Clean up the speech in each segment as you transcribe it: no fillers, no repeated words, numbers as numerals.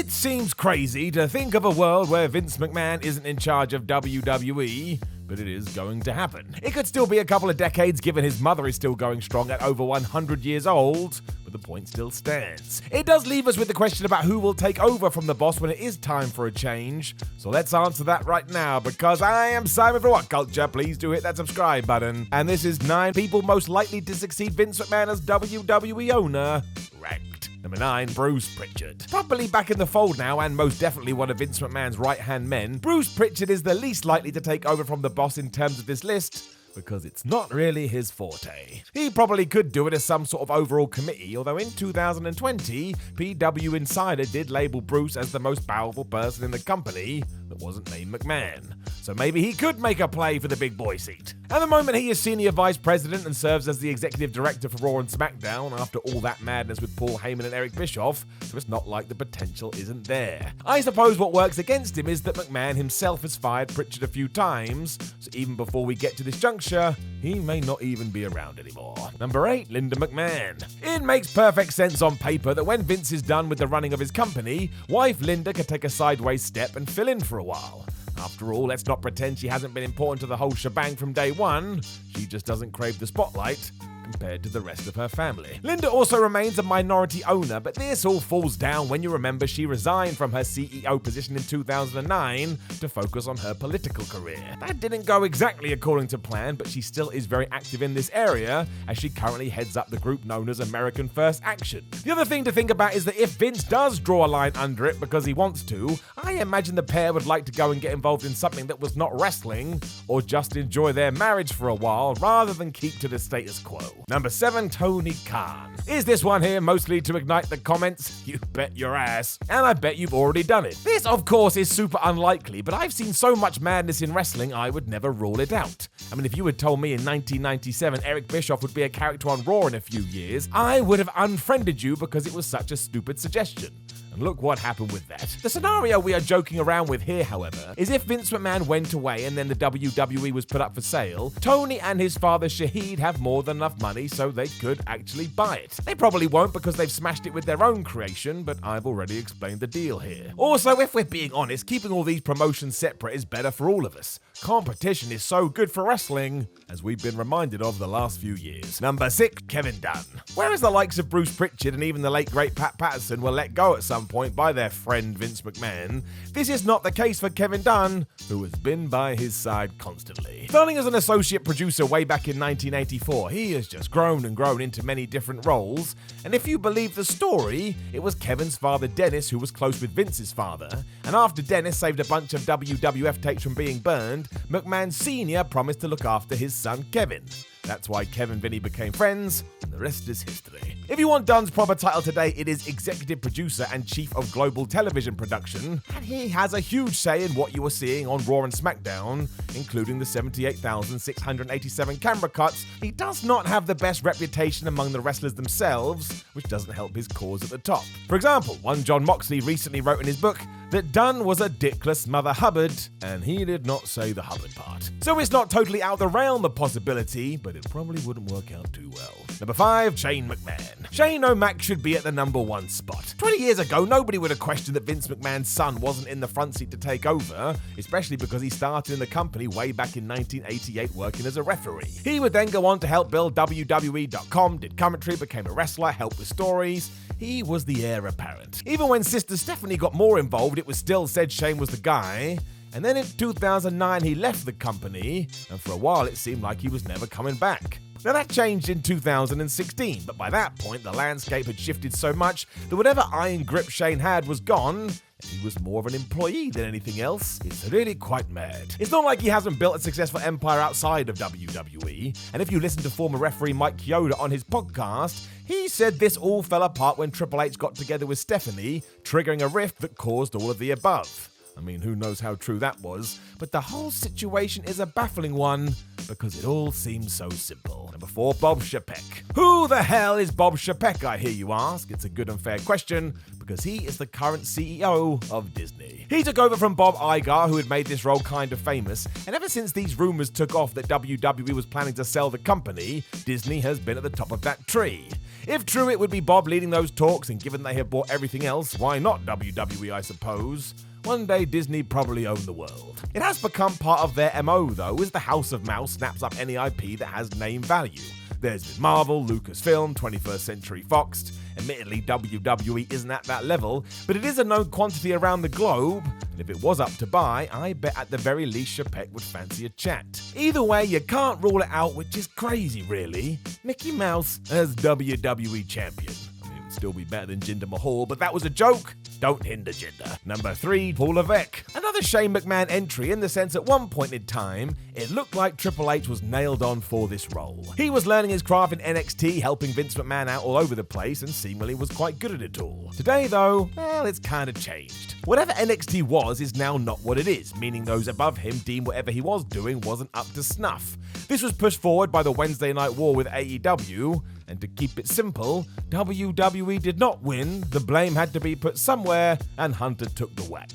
It seems crazy to think of a world where Vince McMahon isn't in charge of WWE, but it is going to happen. It could still be a couple of decades given his mother is still going strong at over 100 years old, but the point still stands. It does leave us with the question about who will take over from the boss when it is time for a change. So let's answer that right now, because I am Simon for What Culture. Please do hit that subscribe button. And this is 9 people most likely to succeed Vince McMahon as WWE owner, ranked. Number 9, Bruce Prichard. Properly back in the fold now, and most definitely one of Vince McMahon's right-hand men, Bruce Prichard is the least likely to take over from the boss in terms of this list, because it's not really his forte. He probably could do it as some sort of overall committee, although in 2020, PW Insider did label Bruce as the most powerful person in the company that wasn't named McMahon. So maybe he could make a play for the big boy seat. At the moment, he is senior vice president and serves as the executive director for Raw and SmackDown after all that madness with Paul Heyman and Eric Bischoff, so it's not like the potential isn't there. I suppose what works against him is that McMahon himself has fired Prichard a few times, so even before we get to this juncture, he may not even be around anymore. Number 8, Linda McMahon. It makes perfect sense on paper that when Vince is done with the running of his company, wife Linda could take a sideways step and fill in for a while. After all, let's not pretend she hasn't been important to the whole shebang from day one. She just doesn't crave the spotlight compared to the rest of her family. Linda also remains a minority owner, but this all falls down when you remember she resigned from her CEO position in 2009 to focus on her political career. That didn't go exactly according to plan, but she still is very active in this area, as she currently heads up the group known as American First Action. The other thing to think about is that if Vince does draw a line under it because he wants to, I imagine the pair would like to go and get involved in something that was not wrestling, or just enjoy their marriage for a while rather than keep to the status quo. Number 7, Tony Khan. Is this one here mostly to ignite the comments? You bet your ass. And I bet you've already done it. This, of course, is super unlikely, but I've seen so much madness in wrestling, I would never rule it out. I mean, if you had told me in 1997 Eric Bischoff would be a character on Raw in a few years, I would have unfriended you because it was such a stupid suggestion. And look what happened with that. The scenario we are joking around with here, however, is if Vince McMahon went away and then the WWE was put up for sale, Tony and his father Shahid have more than enough money so they could actually buy it. They probably won't because they've smashed it with their own creation, but I've already explained the deal here. Also, if we're being honest, keeping all these promotions separate is better for all of us. Competition is so good for wrestling, as we've been reminded of the last few years. Number 6, Kevin Dunn. Whereas the likes of Bruce Prichard and even the late great Pat Patterson were let go at some point by their friend Vince McMahon, this is not the case for Kevin Dunn, who has been by his side constantly. Starting as an associate producer way back in 1984, he has just grown and grown into many different roles, and if you believe the story, it was Kevin's father Dennis who was close with Vince's father, and after Dennis saved a bunch of WWF tapes from being burned, McMahon Sr. promised to look after his son Kevin. That's why Kevin and Vinny became friends, and the rest is history. If you want Dunn's proper title today, it is Executive Producer and Chief of Global Television Production, and he has a huge say in what you are seeing on Raw and SmackDown, including the 78,687 camera cuts. He does not have the best reputation among the wrestlers themselves, which doesn't help his cause at the top. For example, one John Moxley recently wrote in his book that Dunn was a dickless Mother Hubbard, and he did not say the Hubbard part. So it's not totally out of the realm of possibility, but it probably wouldn't work out too well. Number 5, Shane McMahon. Shane O'Mac should be at the number 1 spot. 20 years ago, nobody would have questioned that Vince McMahon's son wasn't in the front seat to take over, especially because he started in the company way back in 1988 working as a referee. He would then go on to help build WWE.com, did commentary, became a wrestler, helped with stories. He was the heir apparent. Even when Sister Stephanie got more involved, it was still said Shane was the guy. And then in 2009, he left the company, and for a while it seemed like he was never coming back. Now that changed in 2016, but by that point the landscape had shifted so much that whatever iron grip Shane had was gone, and he was more of an employee than anything else. It's really quite mad. It's not like he hasn't built a successful empire outside of WWE, and if you listen to former referee Mike Chioda on his podcast, he said this all fell apart when Triple H got together with Stephanie, triggering a rift that caused all of the above. I mean, who knows how true that was, but the whole situation is a baffling one because it all seems so simple. Number 4, Bob Chapek. Who the hell is Bob Chapek, I hear you ask? It's a good and fair question because he is the current CEO of Disney. He took over from Bob Iger, who had made this role kind of famous, and ever since these rumors took off that WWE was planning to sell the company, Disney has been at the top of that tree. If true, it would be Bob leading those talks, and given they have bought everything else, why not WWE, I suppose? One day Disney probably own the world. It has become part of their MO though, as the House of Mouse snaps up any IP that has name value. There's been Marvel, Lucasfilm, 21st Century Fox. Admittedly, WWE isn't at that level, but it is a known quantity around the globe, and if it was up to buy, I bet at the very least Chapek would fancy a chat. Either way, you can't rule it out, which is crazy really. Mickey Mouse as WWE champion. I mean, it would still be better than Jinder Mahal, but that was a joke. Don't hinder Jinder. Number 3, Paul Levesque. Another Shane McMahon entry in the sense at one point in time, it looked like Triple H was nailed on for this role. He was learning his craft in NXT, helping Vince McMahon out all over the place, and seemingly was quite good at it all. Today though, well, it's kind of changed. Whatever NXT was is now not what it is, meaning those above him deemed whatever he was doing wasn't up to snuff. This was pushed forward by the Wednesday Night War with AEW, and to keep it simple, WWE did not win, the blame had to be put somewhere, and Hunter took the whack.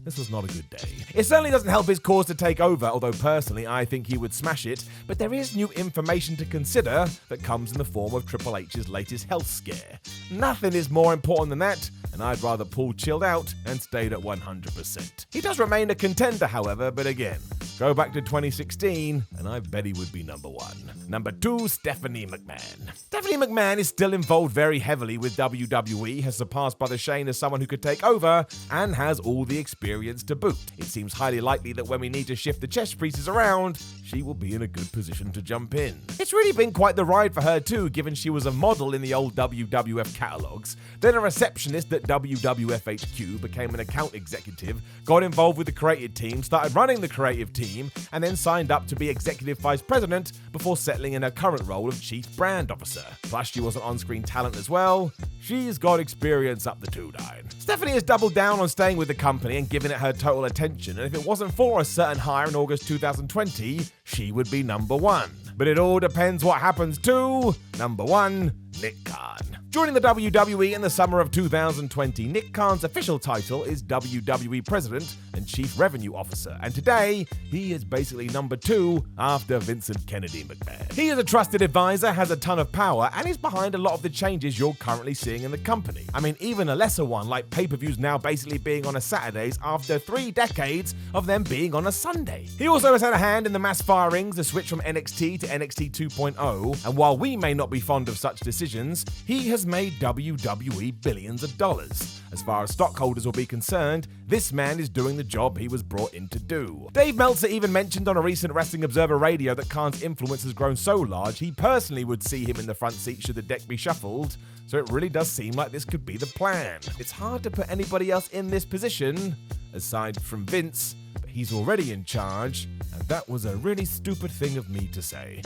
This was not a good day. It certainly doesn't help his cause to take over, although personally I think he would smash it, but there is new information to consider that comes in the form of Triple H's latest health scare. Nothing is more important than that, and I'd rather Paul chilled out and stayed at 100%. He does remain a contender, however, but again, go back to 2016, and I bet he would be number 1. Number 2, Stephanie McMahon. Stephanie McMahon is still involved very heavily with WWE, has surpassed Brother Shane as someone who could take over, and has all the experience to boot. It seems highly likely that when we need to shift the chess pieces around, she will be in a good position to jump in. It's really been quite the ride for her too, given she was a model in the old WWF catalogs, then a receptionist at WWF HQ, became an account executive, got involved with the creative team, started running the creative team, and then signed up to be executive vice president before settling in her current role of chief brand officer. Plus she was an on-screen talent as well. She's got experience up the two-dime. Stephanie has doubled down on staying with the company and giving it her total attention, and if it wasn't for a certain hire in August 2020, she would be number 1. But it all depends what happens to number 1, Nick Khan. Joining the WWE in the summer of 2020, Nick Khan's official title is WWE President and Chief Revenue Officer, and today, he is basically number 2 after Vincent Kennedy McMahon. He is a trusted advisor, has a ton of power, and is behind a lot of the changes you're currently seeing in the company. I mean, even a lesser one, like pay-per-views now basically being on a Saturdays after 3 decades of them being on a Sunday. He also has had a hand in the mass firings, the switch from NXT to NXT 2.0, and while we may not be fond of such decisions, he has made WWE billions of dollars. As far as stockholders will be concerned, this man is doing the job he was brought in to do. Dave Meltzer even mentioned on a recent Wrestling Observer Radio that Khan's influence has grown so large he personally would see him in the front seat should the deck be shuffled, so it really does seem like this could be the plan. It's hard to put anybody else in this position, aside from Vince, but he's already in charge, and that was a really stupid thing of me to say.